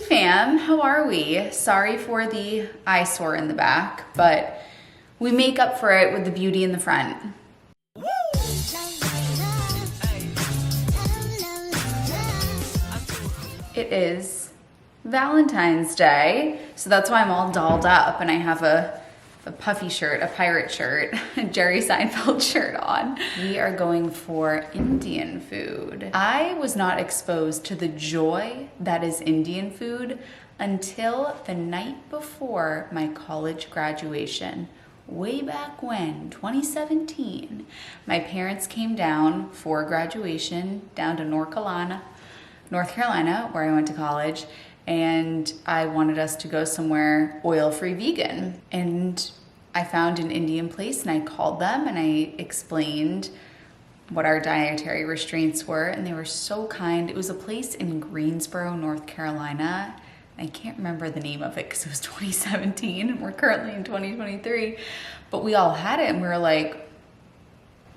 fam, how are we? Sorry for the eyesore in the back, but we make up for it with the beauty in the front. It is Valentine's Day, so that's why I'm all dolled up and I have a puffy shirt, a pirate shirt, a Jerry Seinfeld shirt on. We are going for Indian food. I was not exposed to the joy that is Indian food until the night before my college graduation. Way back when, 2017, my parents came down for graduation down to North Carolina, where I went to college, and I wanted us to go somewhere oil-free vegan. And I found an Indian place and I called them and I explained what our dietary restraints were, and they were so kind. It was a place in Greensboro, North Carolina. I can't remember the name of it because it was 2017 and we're currently in 2023, but we all had it and we were like,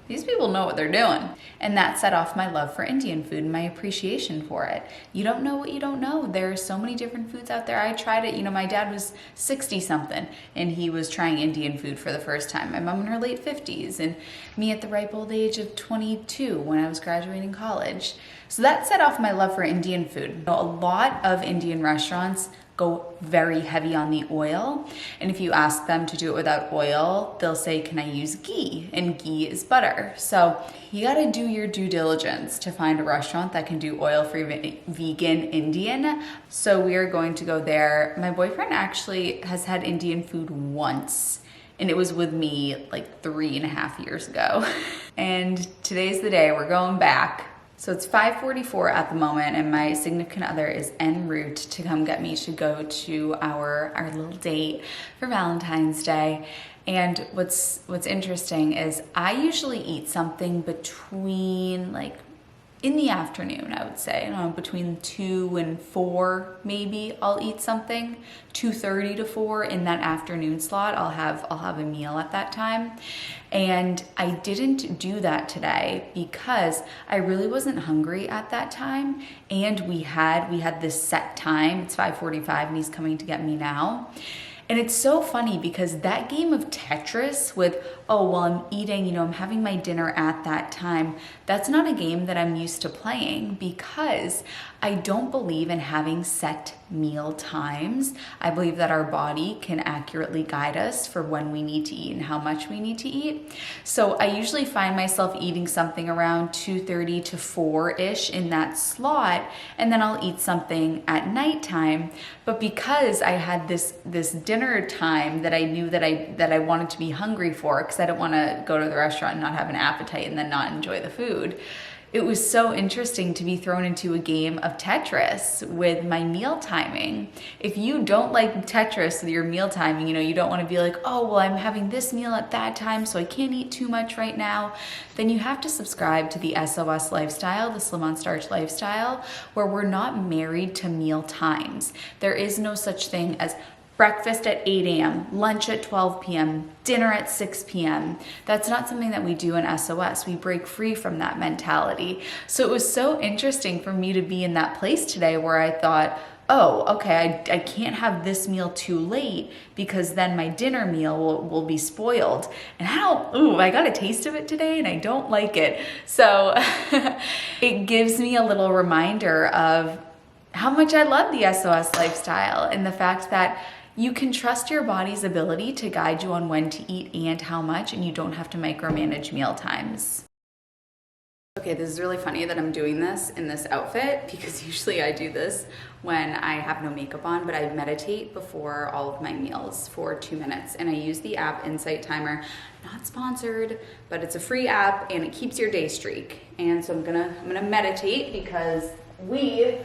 these people know what they're doing. And that set off my love for Indian food and my appreciation for it. You don't know what you don't know. There are so many different foods out there. I tried it, my dad was 60 something and he was trying Indian food for the first time. My mom in her late 50s and me at the ripe old age of 22 when I was graduating college. So that set off my love for Indian food. A lot of Indian restaurants go very heavy on the oil. And if you ask them to do it without oil, they'll say, can I use ghee? And ghee is butter. So you gotta do your due diligence to find a restaurant that can do oil-free vegan Indian. So we are going to go there. My boyfriend actually has had Indian food once, and it was with me like 3.5 years ago. And today's the day, we're going back. So it's 5:44 at the moment, and my significant other is en route to come get me to go to our little date for Valentine's Day. And what's interesting is I usually eat something between in the afternoon, I would say, between 2 and 4, maybe I'll eat something. 2:30 to 4 in that afternoon slot, I'll have a meal at that time. And I didn't do that today because I really wasn't hungry at that time. And we had this set time. It's 5:45 and he's coming to get me now. And it's so funny because that game of Tetris with, oh, well, I'm eating, I'm having my dinner at that time, that's not a game that I'm used to playing because I don't believe in having set meal times. I believe that our body can accurately guide us for when we need to eat and how much we need to eat. So I usually find myself eating something around 2:30 to 4-ish in that slot, and then I'll eat something at nighttime. But because I had this dinner time that I knew that I wanted to be hungry for, because I didn't want to go to the restaurant and not have an appetite and then not enjoy the food, it was so interesting to be thrown into a game of Tetris with my meal timing. If you don't like Tetris with your meal timing, you don't want to be like, oh, well, I'm having this meal at that time, so I can't eat too much right now, then you have to subscribe to the SOS lifestyle, the Slim on Starch lifestyle, where we're not married to meal times. There is no such thing as breakfast at 8 a.m., lunch at 12 p.m., dinner at 6 p.m. That's not something that we do in SOS. We break free from that mentality. So it was so interesting for me to be in that place today where I thought, oh, okay, I can't have this meal too late because then my dinner meal will be spoiled. And I got a taste of it today and I don't like it. So it gives me a little reminder of how much I love the SOS lifestyle and the fact that you can trust your body's ability to guide you on when to eat and how much, and you don't have to micromanage meal times. Okay, this is really funny that I'm doing this in this outfit because usually I do this when I have no makeup on, but I meditate before all of my meals for 2 minutes, and I use the app Insight Timer. Not sponsored, but it's a free app and it keeps your day streak. And so I'm gonna meditate because we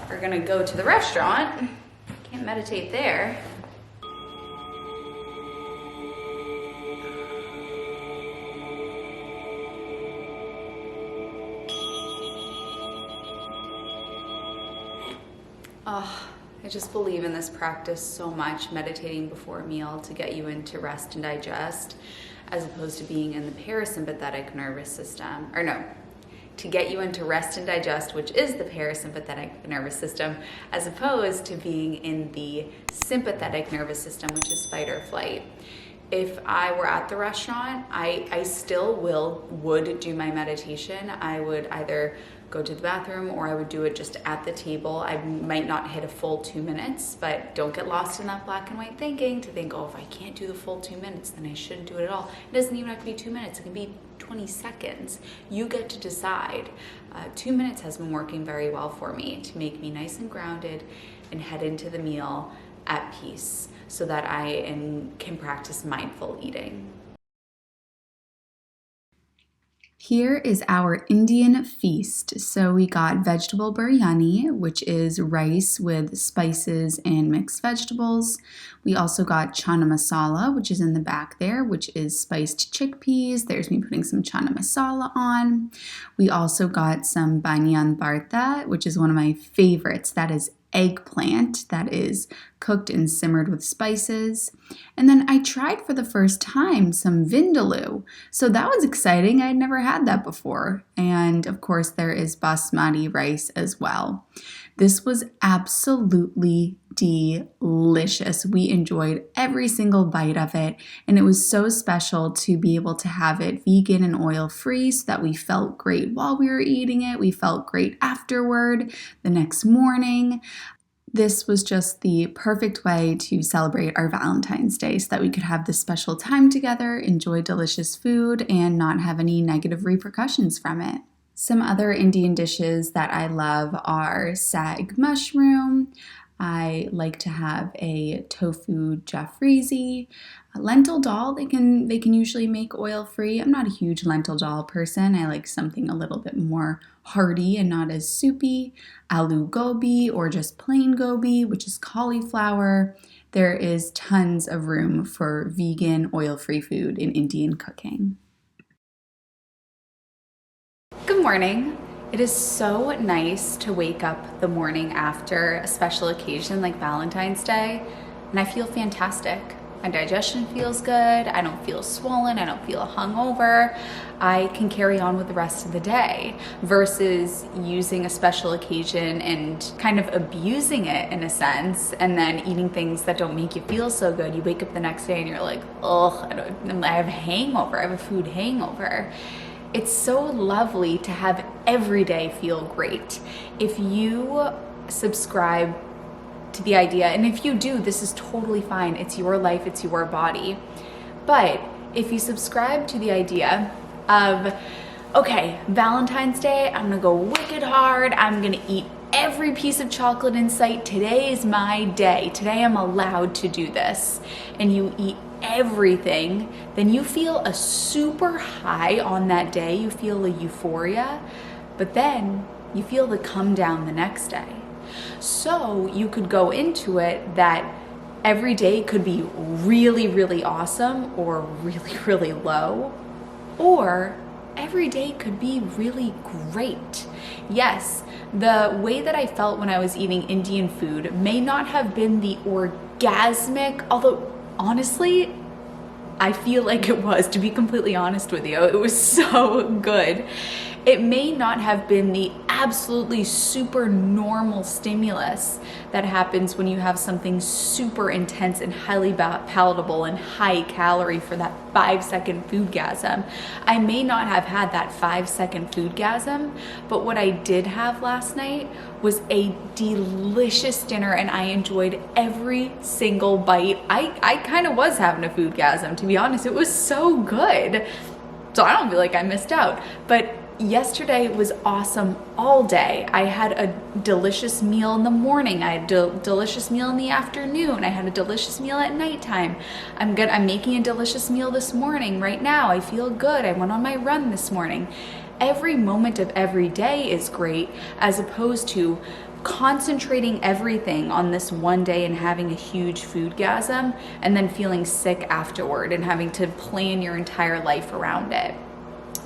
are gonna go to the restaurant. Can't meditate there. Oh, I just believe in this practice so much, meditating before a meal to get you into rest and digest, as opposed to being in the parasympathetic nervous system, to get you into rest and digest, which is the parasympathetic nervous system, as opposed to being in the sympathetic nervous system, which is fight or flight. If I were at the restaurant, I still would do my meditation. I would either go to the bathroom or I would do it just at the table. I might not hit a full 2 minutes, but don't get lost in that black and white thinking to think, oh, if I can't do the full 2 minutes, then I shouldn't do it at all. It doesn't even have to be 2 minutes. It can be 20 seconds. You get to decide. 2 minutes has been working very well for me to make me nice and grounded and head into the meal at peace so that I can practice mindful eating. Here is our Indian feast. So we got vegetable biryani, which is rice with spices and mixed vegetables. We also got chana masala, which is in the back there, which is spiced chickpeas. There's me putting some chana masala on. We also got some baignan bharta, which is one of my favorites. That is eggplant that is cooked and simmered with spices. And then I tried for the first time some vindaloo. So that was exciting. I had never had that before. And of course there is basmati rice as well. This was absolutely delicious. We enjoyed every single bite of it, and it was so special to be able to have it vegan and oil-free so that we felt great while we were eating it. We felt great afterward, the next morning. This was just the perfect way to celebrate our Valentine's Day so that we could have this special time together, enjoy delicious food, and not have any negative repercussions from it. Some other Indian dishes that I love are sag mushroom. I like to have a tofu jafrizi, a lentil dal. They can usually make oil-free. I'm not a huge lentil dal person. I like something a little bit more hearty and not as soupy. Aloo gobi or just plain gobi, which is cauliflower. There is tons of room for vegan, oil-free food in Indian cooking. Good morning. It is so nice to wake up the morning after a special occasion like Valentine's Day, and I feel fantastic. My digestion feels good. I don't feel swollen. I don't feel hungover. I can carry on with the rest of the day versus using a special occasion and kind of abusing it in a sense, and then eating things that don't make you feel so good. You wake up the next day and you're like, ugh, I have a hangover. I have a food hangover. It's so lovely to have every day feel great. If you subscribe to the idea, and if you do, this is totally fine. It's your life, it's your body. But if you subscribe to the idea of, okay, Valentine's Day, I'm gonna go wicked hard. I'm gonna eat every piece of chocolate in sight. Today is my day. Today I'm allowed to do this. And you eat everything, then you feel a super high on that day. You feel a euphoria, but then you feel the come down the next day. So you could go into it that every day could be really, really awesome or really, really low, or every day could be really great. Yes, the way that I felt when I was eating Indian food may not have been the orgasmic, although honestly, I feel like it was, to be completely honest with you. It was so good. It may not have been the absolutely super normal stimulus that happens when you have something super intense and highly palatable and high calorie for that 5-second foodgasm. I may not have had that 5-second foodgasm, but what I did have last night was a delicious dinner, and I enjoyed every single bite. I kind of was having a foodgasm, to be honest. It was so good. So I don't feel like I missed out. But yesterday was awesome all day. I had a delicious meal in the morning. I had a delicious meal in the afternoon. I had a delicious meal at nighttime. I'm making a delicious meal this morning right now. I feel good. I went on my run this morning. Every moment of every day is great, as opposed to concentrating everything on this one day and having a huge foodgasm and then feeling sick afterward and having to plan your entire life around it.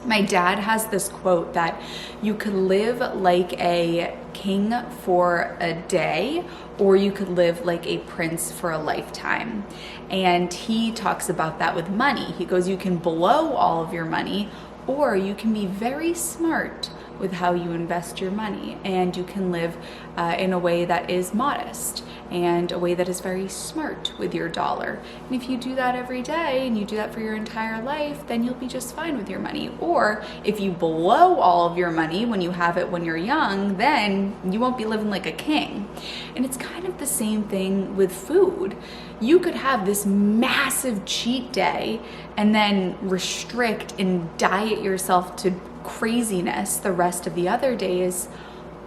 My dad has this quote that you could live like a king for a day, or you could live like a prince for a lifetime. And he talks about that with money. He goes, you can blow all of your money, or you can be very smart with how you invest your money, and you can live in a way that is modest and a way that is very smart with your dollar. And if you do that every day and you do that for your entire life, then you'll be just fine with your money. Or if you blow all of your money when you have it when you're young, then you won't be living like a king. And it's kind of the same thing with food. You could have this massive cheat day and then restrict and diet yourself to craziness the rest of the other days,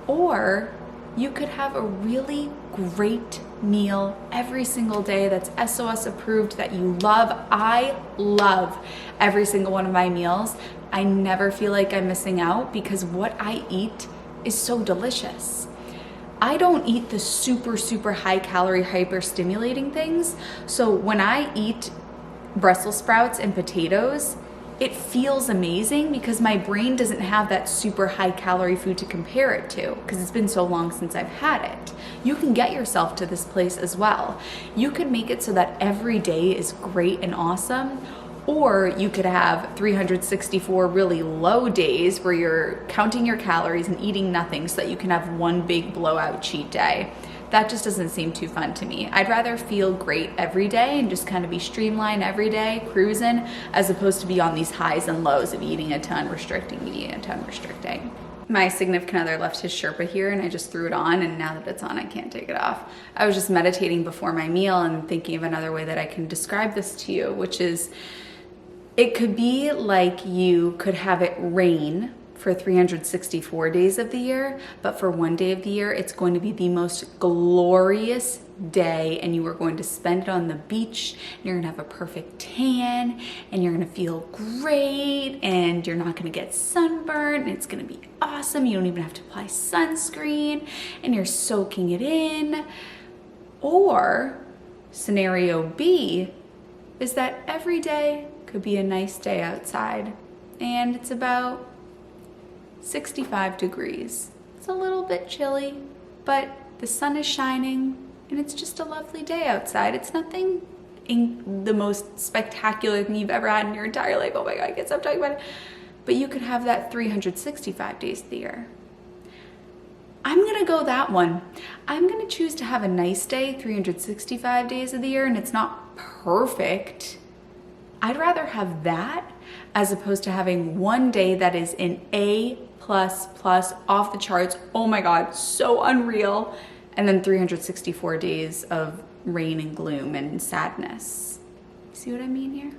or you could have a really great meal every single day that's SOS approved, that you love. I love every single one of my meals. I never feel like I'm missing out because what I eat is so delicious. I don't eat the super high calorie, hyper stimulating things. So when I eat Brussels sprouts and potatoes, it feels amazing because my brain doesn't have that super high calorie food to compare it to because it's been so long since I've had it. You can get yourself to this place as well. You could make it so that every day is great and awesome, or you could have 364 really low days where you're counting your calories and eating nothing so that you can have one big blowout cheat day. That just doesn't seem too fun to me. I'd rather feel great every day and just kind of be streamlined every day, cruising, as opposed to be on these highs and lows of eating a ton, restricting, eating a ton, restricting. My significant other left his Sherpa here and I just threw it on, and now that it's on, I can't take it off. I was just meditating before my meal and thinking of another way that I can describe this to you, which is, it could be like you could have it rain for 364 days of the year, but for one day of the year, it's going to be the most glorious day, and you are going to spend it on the beach, and you're gonna have a perfect tan, and you're gonna feel great, and you're not gonna get sunburned, and it's gonna be awesome. You don't even have to apply sunscreen, and you're soaking it in. Or scenario B is that every day could be a nice day outside, and it's about 65 degrees. It's a little bit chilly, but the sun is shining and it's just a lovely day outside. It's nothing in the most spectacular thing you've ever had in your entire life. Oh my God, I can't stop talking about it. But you could have that 365 days of the year. I'm gonna go that one. I'm gonna choose to have a nice day 365 days of the year, and it's not perfect. I'd rather have that as opposed to having one day that is an A++, off the charts, oh my God, so unreal, and then 364 days of rain and gloom and sadness. See what I mean here?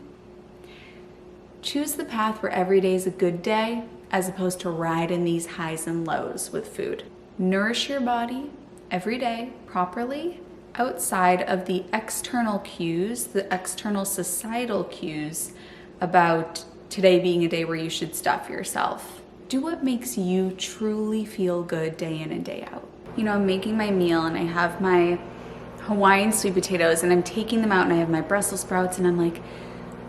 Choose the path where every day is a good day as opposed to riding these highs and lows with food. Nourish your body every day properly outside of the external cues, the external societal cues about today being a day where you should stuff yourself. Do what makes you truly feel good day in and day out. You know, I'm making my meal and I have my Hawaiian sweet potatoes and I'm taking them out and I have my Brussels sprouts and I'm like,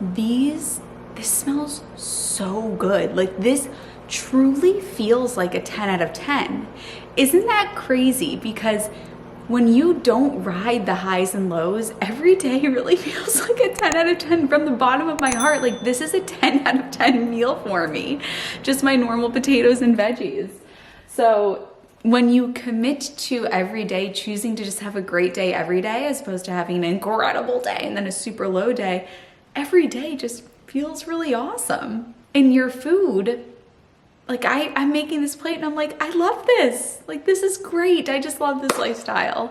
this smells so good. Like, this truly feels like a 10 out of 10. Isn't that crazy? Because when you don't ride the highs and lows, every day really feels like a 10 out of 10 from the bottom of my heart. Like, this is a 10 out of 10 meal for me. Just my normal potatoes and veggies. So when you commit to every day choosing to just have a great day every day as opposed to having an incredible day and then a super low day, every day just feels really awesome. And your food, like I'm making this plate and I'm like, I love this. Like, this is great. I just love this lifestyle.